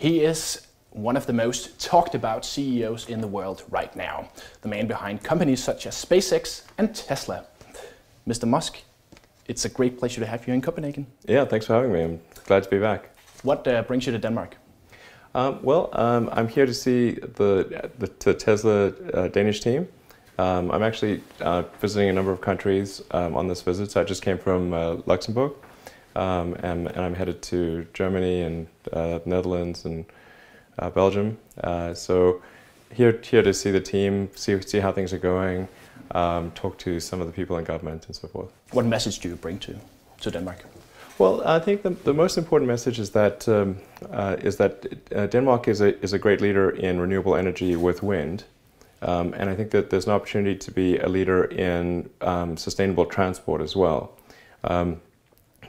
He is one of the most talked about CEOs in the world right now, the man behind companies such as SpaceX and Tesla. Mr. Musk, it's a great pleasure to have you in Copenhagen. Yeah, thanks for having me. I'm glad to be back. What brings you to Denmark? I'm here to see the Tesla Danish team. I'm actually visiting a number of countries on this visit. So I just came from Luxembourg, and I'm headed to Germany and Netherlands and Belgium. So here to see the team, see how things are going, talk to some of the people in government and so forth. What message do you bring to Denmark? Well, I think the most important message is that Denmark is a great leader in renewable energy with wind, and I think that there's an opportunity to be a leader in sustainable transport as well.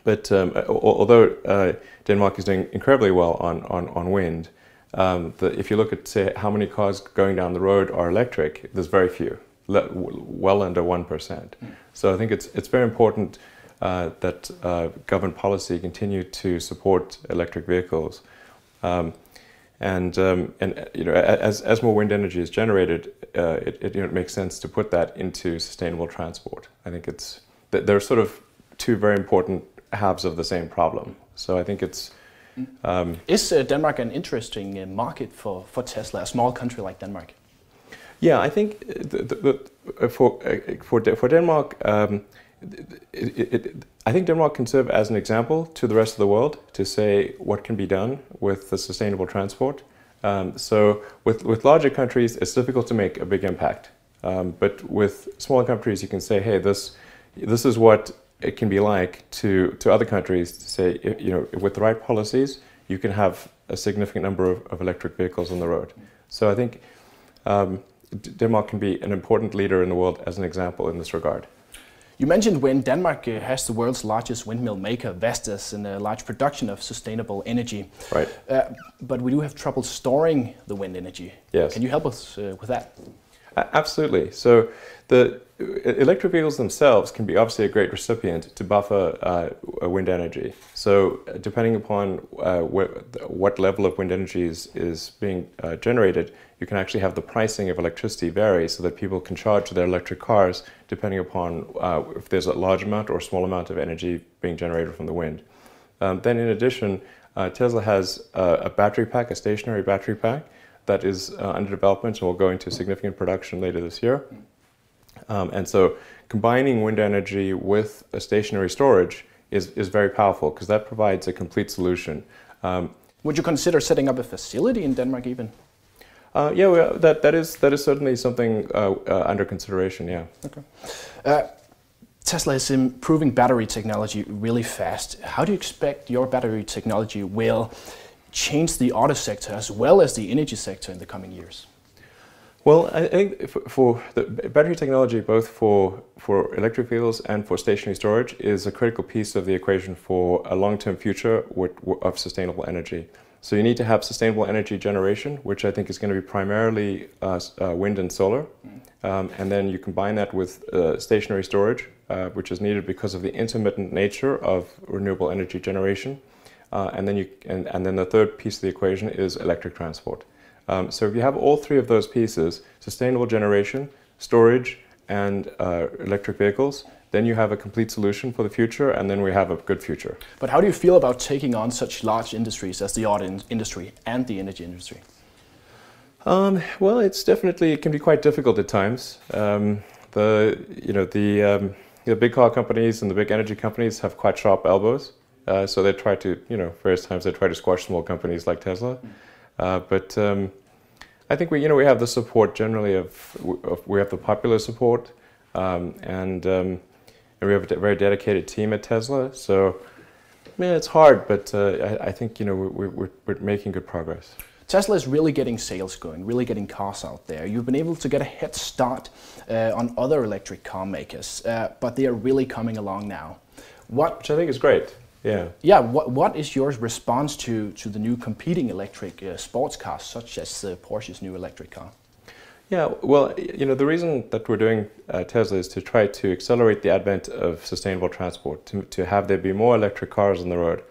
Although Denmark is doing incredibly well on wind, if you look at, say, how many cars going down the road are electric, there's very few, well under 1%. So I think it's very important that government policy continue to support electric vehicles, and as more wind energy is generated, it makes sense to put that into sustainable transport. I think there are sort of two very important halves of the same problem. So I think it's. Is Denmark an interesting market for Tesla, a small country like Denmark? Yeah, I think for Denmark. I think Denmark can serve as an example to the rest of the world to say what can be done with the sustainable transport. So with larger countries, it's difficult to make a big impact. But with smaller countries, you can say, hey, this is what it can be like to other countries to say, with the right policies, you can have a significant number of electric vehicles on the road. So I think Denmark can be an important leader in the world as an example in this regard. You mentioned wind. Denmark has the world's largest windmill maker, Vestas, and a large production of sustainable energy. Right. But we do have trouble storing the wind energy. Yes. Can you help us with that? Absolutely. So the electric vehicles themselves can be obviously a great recipient to buffer wind energy. So depending upon what level of wind energy is being generated, you can actually have the pricing of electricity vary so that people can charge their electric cars depending upon if there's a large amount or a small amount of energy being generated from the wind. Then in addition, Tesla has a battery pack, a stationary battery pack, that is under development and will go into significant production later this year. And so combining wind energy with a stationary storage is very powerful because that provides a complete solution. Would you consider setting up a facility in Denmark even? Yeah, that is certainly something under consideration, yeah. Okay. Tesla is improving battery technology really fast. How do you expect your battery technology will change the auto sector as well as the energy sector in the coming years? Well, I think for the battery technology, both for electric vehicles and for stationary storage, is a critical piece of the equation for a long-term future of sustainable energy. So you need to have sustainable energy generation, which I think is going to be primarily wind and solar, and then you combine that with stationary storage, which is needed because of the intermittent nature of renewable energy generation. And then the third piece of the equation is electric transport. So if you have all three of those pieces, sustainable generation, storage, and electric vehicles, then you have a complete solution for the future, and then we have a good future. But how do you feel about taking on such large industries as the auto industry and the energy industry? Well, it can be quite difficult at times. The big car companies and the big energy companies have quite sharp elbows. So they try to, various times they try to squash small companies like Tesla. But I think we have the support generally we have the popular support, and we have a very dedicated team at Tesla. So, it's hard, but I think we're making good progress. Tesla is really getting sales going, really getting cars out there. You've been able to get a head start on other electric car makers, but they are really coming along now. Which I think is great. Yeah. Yeah. What is your response to the new competing electric sports cars, such as Porsche's new electric car? Yeah. Well, the reason that we're doing Tesla is to try to accelerate the advent of sustainable transport, to have there be more electric cars on the road.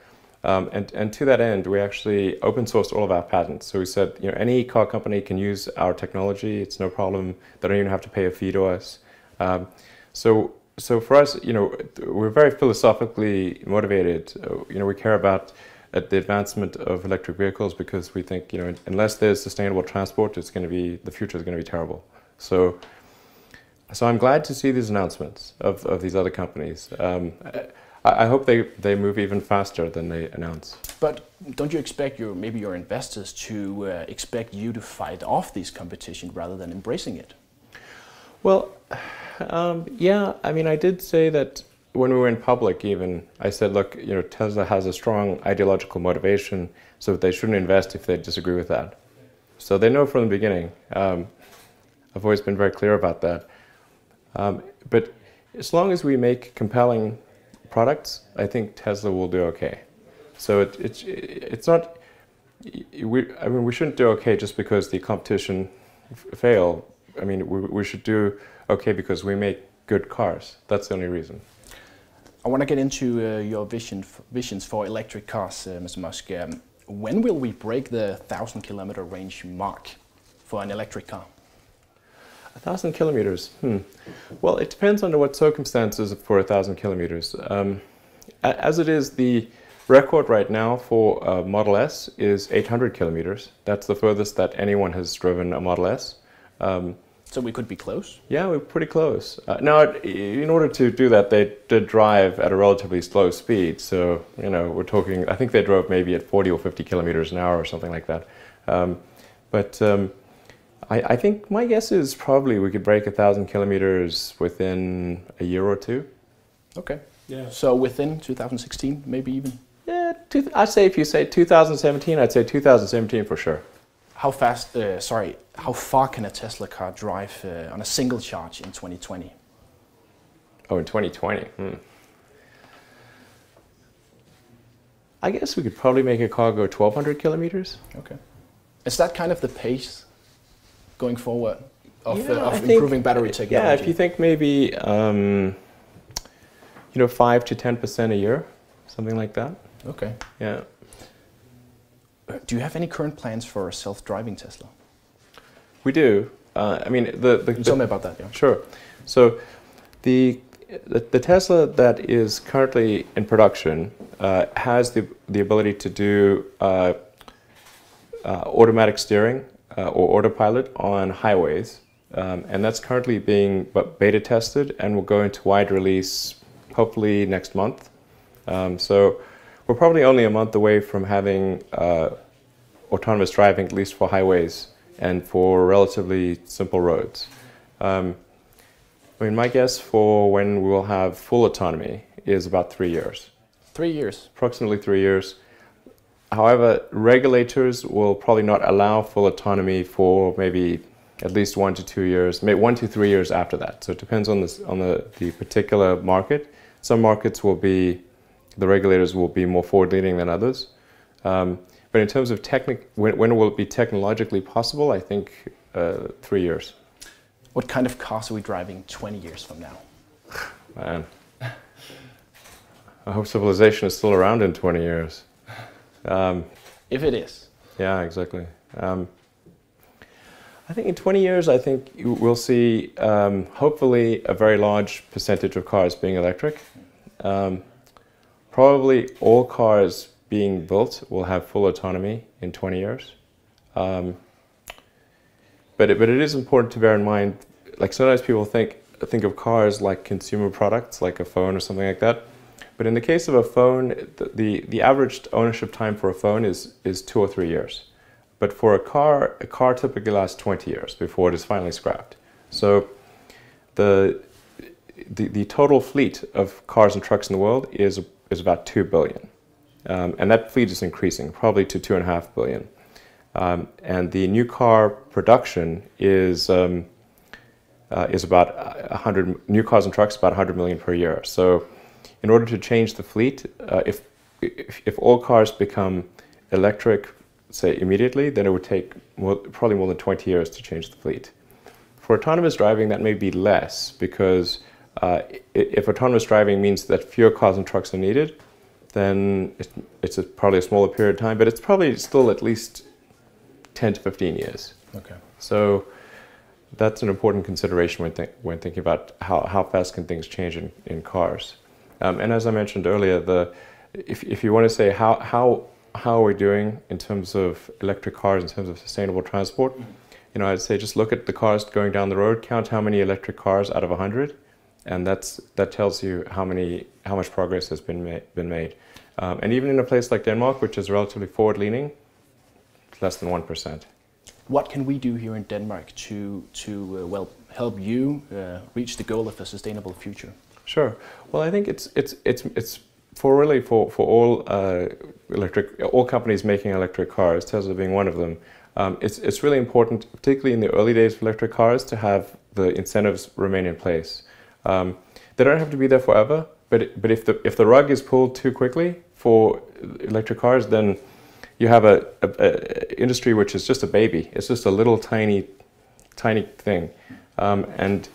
And to that end, we actually open sourced all of our patents. So we said, any car company can use our technology. It's no problem. They don't even have to pay a fee to us. So for us, we're very philosophically motivated. We care about the advancement of electric vehicles because we think, unless there's sustainable transport, the future is going to be terrible. So I'm glad to see these announcements of these other companies. I hope they move even faster than they announce. But don't you expect maybe your investors to expect you to fight off these competition rather than embracing it? Well, yeah. I mean, I did say that when we were in public. Even I said, look, Tesla has a strong ideological motivation, so they shouldn't invest if they disagree with that. So they know from the beginning. I've always been very clear about that. But as long as we make compelling products, I think Tesla will do okay. So it's not. We shouldn't do okay just because the competition fail. I mean, we should do okay because we make good cars. That's the only reason. I want to get into your visions for electric cars, Mr. Musk. When will we break the 1,000-kilometer range mark for an electric car? 1,000 kilometers. Well, it depends on what circumstances for 1,000 kilometers. As it is, the record right now for Model S is 800 kilometers. That's the furthest that anyone has driven a Model S. So we could be close? Yeah, we're pretty close. Now, in order to do that, they did drive at a relatively slow speed. So, we're talking, I think they drove maybe at 40 or 50 kilometers an hour or something like that. I think my guess is probably we could break 1,000 kilometers within a year or two. Okay. Yeah. So within 2016, maybe even? Yeah, I'd say if you say 2017, I'd say 2017 for sure. How far can a Tesla car drive on a single charge in 2020? Oh, in 2020? I guess we could probably make a car go 1,200 kilometers. Okay. Is that kind of the pace going forward of think, improving battery technology? Yeah, if you think maybe 5 to 10% a year, something like that. Okay. Yeah. Do you have any current plans for a self-driving Tesla? We do. Tell me about that. Yeah. Sure. So the Tesla that is currently in production has the ability to do automatic steering or autopilot on highways, and that's currently being beta tested and will go into wide release hopefully next month. So we're probably only a month away from having autonomous driving, at least for highways and for relatively simple roads. My guess for when we'll have full autonomy is about 3 years. 3 years? Approximately 3 years. However, regulators will probably not allow full autonomy for maybe at least 1 to 2 years, maybe 1 to 3 years after that. So it depends on the particular market. Some markets the regulators will be more forward-leaning than others. But in terms of when will it be technologically possible, I think 3 years. What kind of cars are we driving 20 years from now? Man, I hope civilization is still around in 20 years. If it is. Yeah, exactly. I think in 20 years, I think we'll see hopefully a very large percentage of cars being electric. Probably all cars being built will have full autonomy in 20 years. But it is important to bear in mind, like sometimes people think of cars like consumer products, like a phone or something like that. But in the case of a phone, the average ownership time for a phone is 2 or 3 years. But for a car typically lasts 20 years before it is finally scrapped. So the total fleet of cars and trucks in the world is about 2 billion. And that fleet is increasing, probably to 2.5 billion. And the new car production is about 100 new cars and trucks, about 100 million per year. So in order to change the fleet, if all cars become electric, say immediately, then it would take probably more than 20 years to change the fleet. For autonomous driving, that may be less because if autonomous driving means that fewer cars and trucks are needed, then probably a smaller period of time, but it's probably still at least 10 to 15 years. Okay. So that's an important consideration when thinking about how fast can things change in cars. And as I mentioned earlier, if you want to say how are we doing in terms of electric cars, in terms of sustainable transport, I'd say just look at the cars going down the road, count how many electric cars out of 100, and that tells you how much progress has been made. And even in a place like Denmark, which is relatively forward-leaning, less than 1%. What can we do here in Denmark to help you reach the goal of a sustainable future? Sure. Well, I think it's for all all companies making electric cars, Tesla being one of them. It's really important, particularly in the early days of electric cars, to have the incentives remain in place. They don't have to be there forever, but if the rug is pulled too quickly for electric cars, then you have a industry which is just a baby. It's just a little tiny thing, and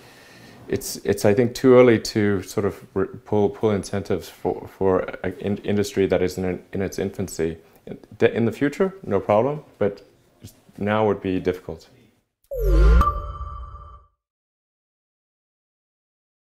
it's I think too early to sort of pull incentives for an industry that is in its infancy. In the future, no problem, but now would be difficult.